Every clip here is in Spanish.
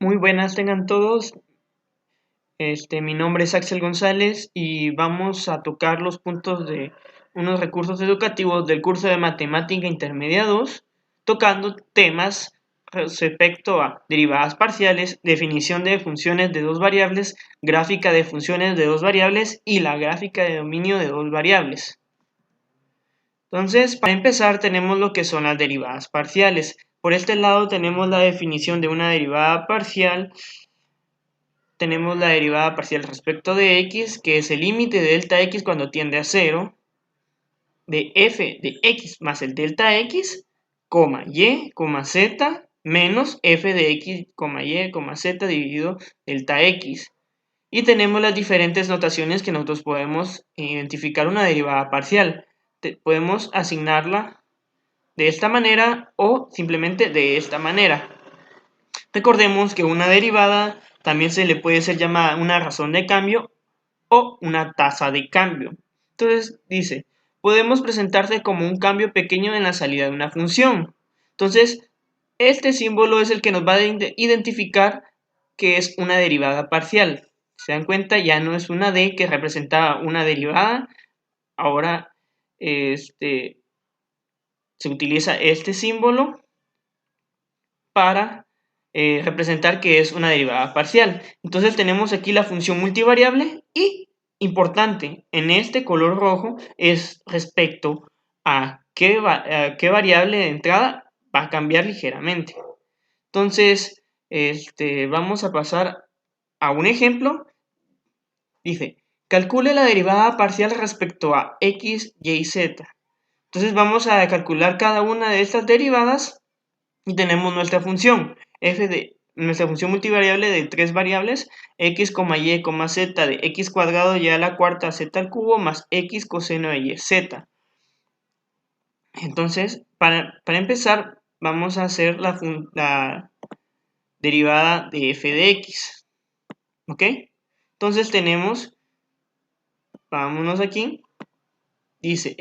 Muy buenas tengan todos. Mi nombre es Axel González y vamos a tocar los puntos de unos recursos educativos del curso de Matemática Intermedia 2, tocando temas respecto a derivadas parciales, definición de funciones de dos variables, gráfica de funciones de dos variables y la gráfica de dominio de dos variables. Entonces, para empezar, tenemos lo que son las derivadas parciales. Por este lado tenemos la definición de una derivada parcial. Tenemos la derivada parcial respecto de x, que es el límite de delta x cuando tiende a 0, de f de x más el delta x, y, z, menos f de x, y, z dividido delta x. Y tenemos las diferentes notaciones que nosotros podemos identificar una derivada parcial. Podemos asignarla de esta manera o simplemente de esta manera. Recordemos que una derivada también se le puede ser llamada una razón de cambio o una tasa de cambio. Entonces dice, podemos presentarse como un cambio pequeño en la salida de una función. Entonces, este símbolo es el que nos va a identificar que es una derivada parcial. Se dan cuenta, ya no es una D que representaba una derivada. Ahora se utiliza este símbolo para representar que es una derivada parcial. Entonces tenemos aquí la función multivariable y, importante, en este color rojo es respecto a qué variable de entrada va a cambiar ligeramente. Entonces, vamos a pasar a un ejemplo. Dice, calcule la derivada parcial respecto a x, y, z. Entonces vamos a calcular cada una de estas derivadas y tenemos nuestra función nuestra función multivariable de tres variables, x, y, z de x cuadrado y a la cuarta z al cubo más x coseno de y, z. Entonces, para empezar, vamos a hacer la derivada de f de x. ¿Ok? Entonces vámonos aquí, dice,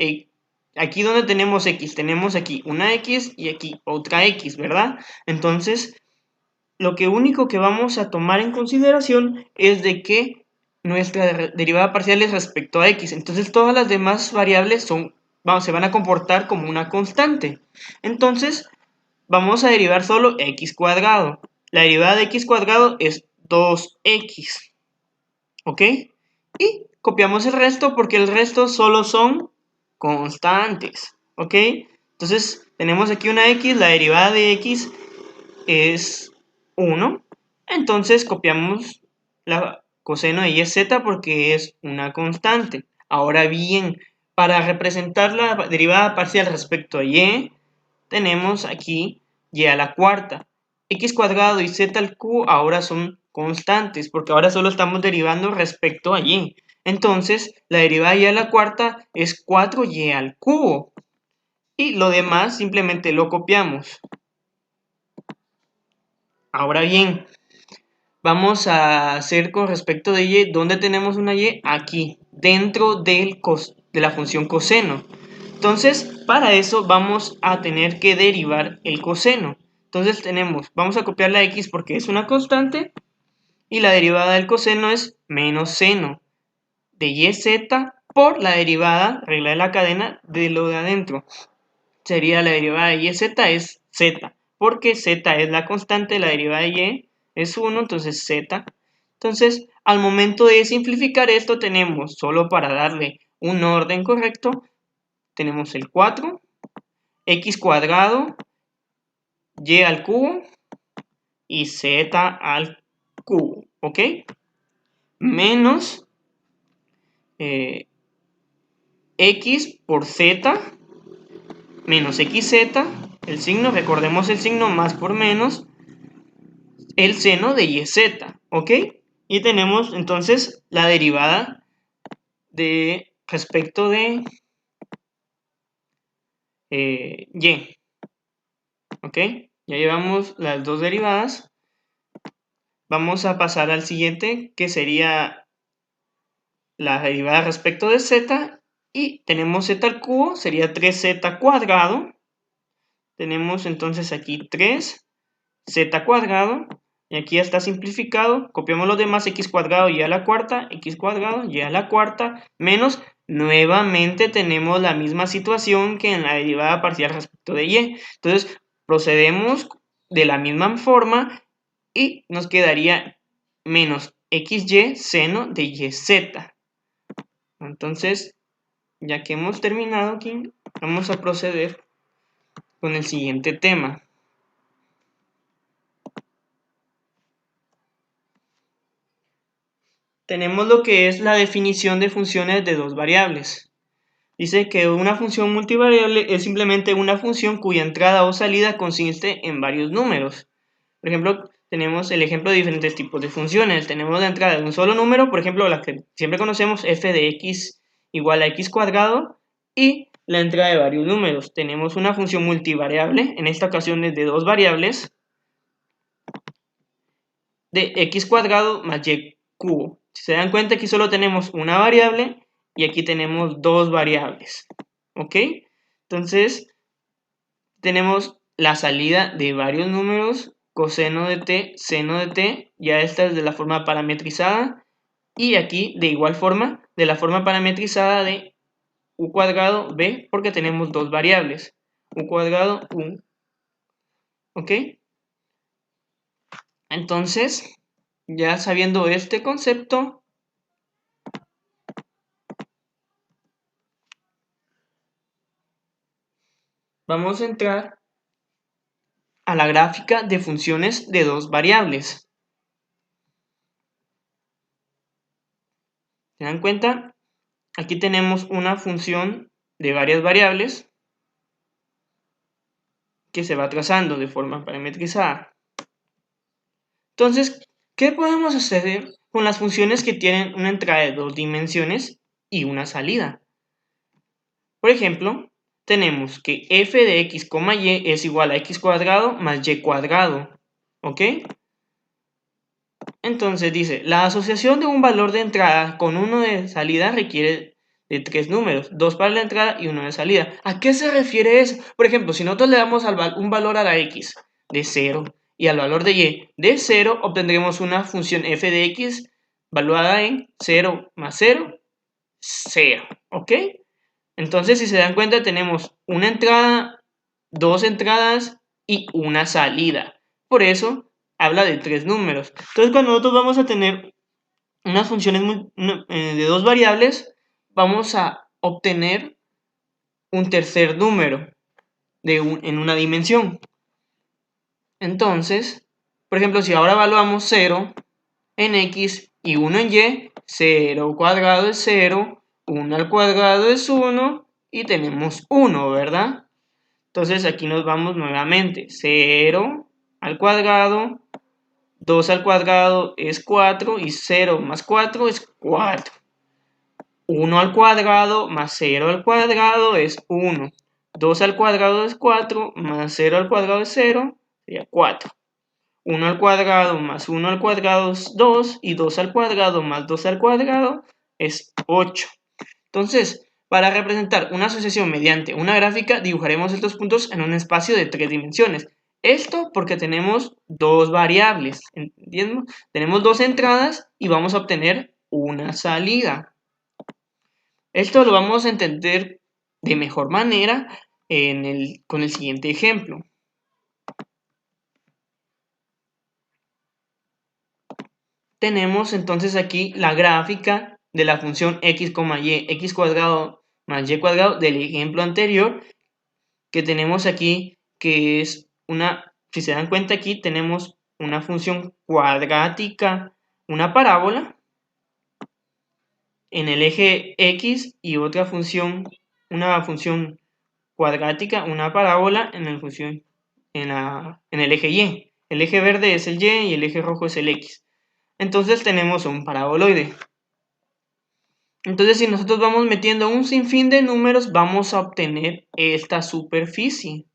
aquí donde tenemos tenemos aquí una x y aquí otra x, ¿verdad? Entonces, lo único que vamos a tomar en consideración es de que nuestra derivada parcial es respecto a x. Entonces todas las demás variables se van a comportar como una constante. Entonces vamos a derivar solo x cuadrado. La derivada de x cuadrado es 2x. ¿Ok? Y copiamos el resto porque el resto solo son constantes. ¿Ok? Entonces tenemos aquí una x, la derivada de x es 1. Entonces copiamos la coseno de y z porque es una constante. Ahora bien, para representar la derivada parcial respecto a y, tenemos aquí y a la cuarta. X cuadrado y z al cubo ahora son constantes porque ahora solo estamos derivando respecto a y. Entonces, la derivada de y a la cuarta es 4y al cubo. Y lo demás simplemente lo copiamos. Ahora bien, vamos a hacer con respecto de y, ¿dónde tenemos una y? Aquí, dentro de la función coseno. Entonces, para eso vamos a tener que derivar el coseno. Entonces vamos a copiar la x porque es una constante, y la derivada del coseno es menos seno de yz por la derivada, regla de la cadena, de lo de adentro. Sería la derivada de yz es z, porque z es la constante, la derivada de y es 1, entonces z. Entonces, al momento de simplificar esto, tenemos, solo para darle un orden correcto, tenemos el 4, x cuadrado, y al cubo y z al cubo, ¿ok? Menos x por z, menos xz, el signo, recordemos el signo, más por menos, el seno de yz, ¿ok? Y tenemos entonces la derivada respecto de y, ¿ok? Ya llevamos las dos derivadas. Vamos a pasar al siguiente, que sería la derivada respecto de z, y tenemos z al cubo, sería 3z cuadrado. Tenemos entonces aquí 3z cuadrado, Y aquí ya está simplificado. Copiamos los demás, x cuadrado y a la cuarta, x cuadrado y a la cuarta, menos, nuevamente tenemos la misma situación que en la derivada parcial respecto de y. Entonces, procedemos de la misma forma y nos quedaría menos xy seno de yz. Entonces, ya que hemos terminado aquí, vamos a proceder con el siguiente tema. Tenemos lo que es la definición de funciones de dos variables. Dice que una función multivariable es simplemente una función cuya entrada o salida consiste en varios números. Por ejemplo, tenemos el ejemplo de diferentes tipos de funciones. Tenemos la entrada de un solo número, por ejemplo, la que siempre conocemos, f de x igual a x cuadrado, y la entrada de varios números. Tenemos una función multivariable, en esta ocasión es de dos variables, de x cuadrado más y cubo. Si se dan cuenta, aquí solo tenemos una variable y aquí tenemos dos variables. ¿Ok? Entonces, tenemos la salida de varios números, coseno de t, seno de t, ya esta es de la forma parametrizada, y aquí de igual forma, de la forma parametrizada de u cuadrado b, porque tenemos dos variables, u cuadrado u. ¿Ok? Entonces, ya sabiendo este concepto, vamos a entrar a la gráfica de funciones de dos variables. ¿Se dan cuenta? Aquí tenemos una función de varias variables que se va trazando de forma parametrizada. Entonces, ¿qué podemos hacer con las funciones que tienen una entrada de dos dimensiones y una salida? Por ejemplo, tenemos que f de x, y es igual a x cuadrado más y cuadrado. ¿Ok? Entonces dice, la asociación de un valor de entrada con uno de salida requiere de tres números, dos para la entrada y uno de salida. ¿A qué se refiere eso? Por ejemplo, si nosotros le damos un valor a la x de 0 y al valor de y de 0, obtendremos una función f de x valuada en 0 más 0, 0. ¿Ok? Entonces, si se dan cuenta, tenemos una entrada, dos entradas y una salida. Por eso habla de tres números. Entonces, cuando nosotros vamos a tener unas funciones de dos variables, vamos a obtener un tercer número en una dimensión. Entonces, por ejemplo, si ahora evaluamos 0 en x y 1 en y, 0 al cuadrado es 0, 1 al cuadrado es 1 y tenemos 1, ¿verdad? Entonces aquí nos vamos nuevamente, 0 al cuadrado, 2 al cuadrado es 4 y 0 más 4 es 4. 1 al cuadrado más 0 al cuadrado es 1. 2 al cuadrado es 4 más 0 al cuadrado es 0, sería 4. 1 al cuadrado más 1 al cuadrado es 2 y 2 al cuadrado más 2 al cuadrado es 8. Entonces, para representar una asociación mediante una gráfica, dibujaremos estos puntos en un espacio de tres dimensiones. Esto porque tenemos dos variables, ¿entienden? Tenemos dos entradas y vamos a obtener una salida. Esto lo vamos a entender de mejor manera con el siguiente ejemplo. Tenemos entonces aquí la gráfica de la función x, y, x cuadrado más y cuadrado del ejemplo anterior, que tenemos aquí, que es si se dan cuenta aquí, tenemos una función cuadrática, una parábola en el eje x y otra función, una función cuadrática, una parábola en el eje y. El eje verde es el y y el eje rojo es el x. Entonces tenemos un paraboloide. Entonces, si nosotros vamos metiendo un sinfín de números, vamos a obtener esta superficie,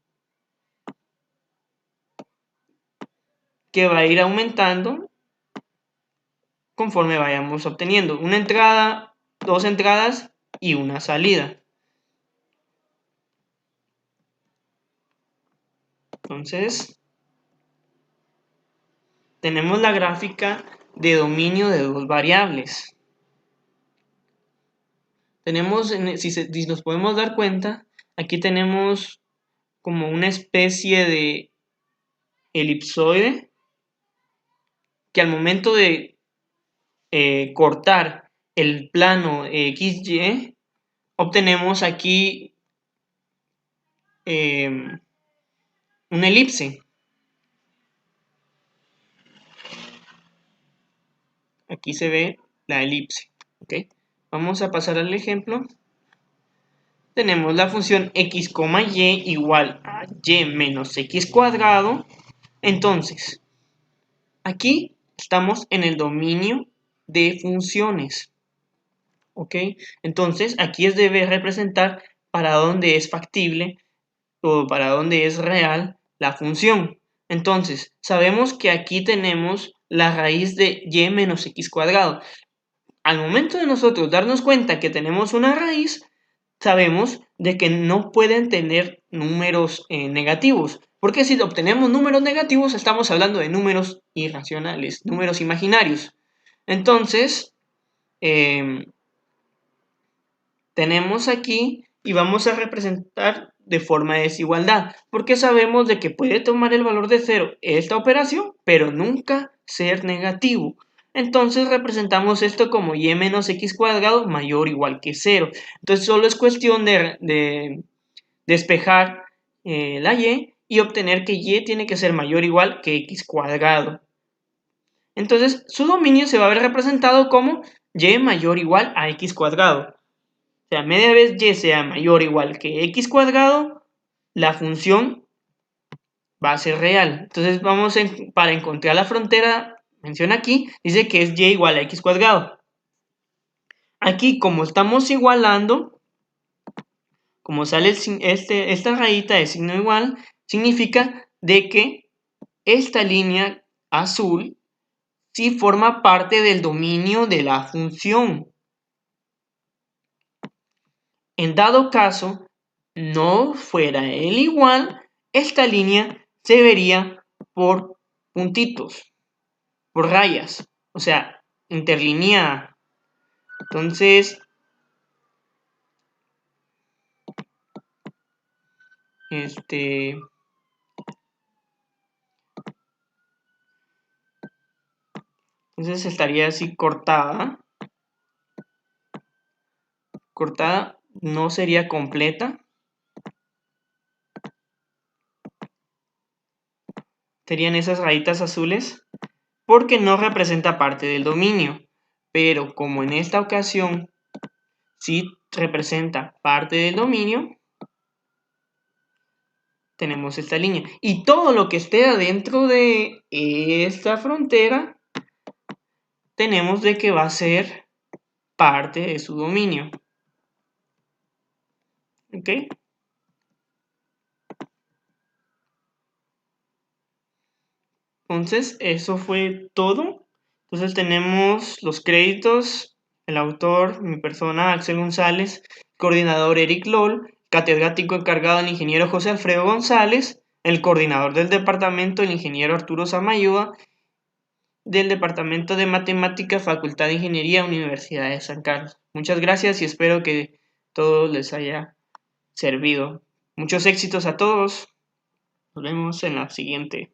que va a ir aumentando conforme vayamos obteniendo una entrada, dos entradas y una salida. Entonces, tenemos la gráfica de dominio de dos variables. Tenemos, si nos podemos dar cuenta, aquí tenemos como una especie de elipsoide que al momento de cortar el plano XY, obtenemos aquí una elipse. Aquí se ve la elipse. ¿Okay? Vamos a pasar al ejemplo. Tenemos la función x, y igual a y menos x cuadrado. Entonces, aquí estamos en el dominio de funciones. ¿Ok? Entonces, aquí debe representar para dónde es factible o para dónde es real la función. Entonces, sabemos que aquí tenemos la raíz de y menos x cuadrado. Al momento de nosotros darnos cuenta que tenemos una raíz, sabemos de que no pueden tener números negativos. Porque si obtenemos números negativos, estamos hablando de números irracionales, números imaginarios. Entonces, tenemos aquí y vamos a representar de forma de desigualdad, porque sabemos de que puede tomar el valor de 0 esta operación, pero nunca ser negativo. Entonces representamos esto como y menos x cuadrado mayor o igual que 0. Entonces solo es cuestión de despejar la y obtener que y tiene que ser mayor o igual que x cuadrado. Entonces su dominio se va a ver representado como y mayor o igual a x cuadrado. O sea, media vez y sea mayor o igual que x cuadrado, la función va a ser real. Entonces para encontrar la frontera, menciona aquí, dice que es y igual a x cuadrado. Aquí, como estamos igualando, como sale esta rayita de signo igual, significa de que esta línea azul sí forma parte del dominio de la función. En dado caso, no fuera el igual, esta línea se vería por puntitos, por rayas, o sea, interlineada. Entonces, entonces estaría así cortada. Cortada no sería completa. Serían esas rayitas azules porque no representa parte del dominio. Pero como en esta ocasión sí representa parte del dominio, tenemos esta línea. Y todo lo que esté adentro de esta frontera, tenemos de que va a ser parte de su dominio. ¿Ok? Entonces, eso fue todo. Entonces tenemos los créditos, el autor, mi persona, Axel González, coordinador Eric Lol, catedrático encargado el ingeniero José Alfredo González, el coordinador del departamento, el ingeniero Arturo Samayoa, del departamento de matemáticas, Facultad de Ingeniería, Universidad de San Carlos. Muchas gracias y espero que todo les haya servido. Muchos éxitos a todos. Nos vemos en la siguiente.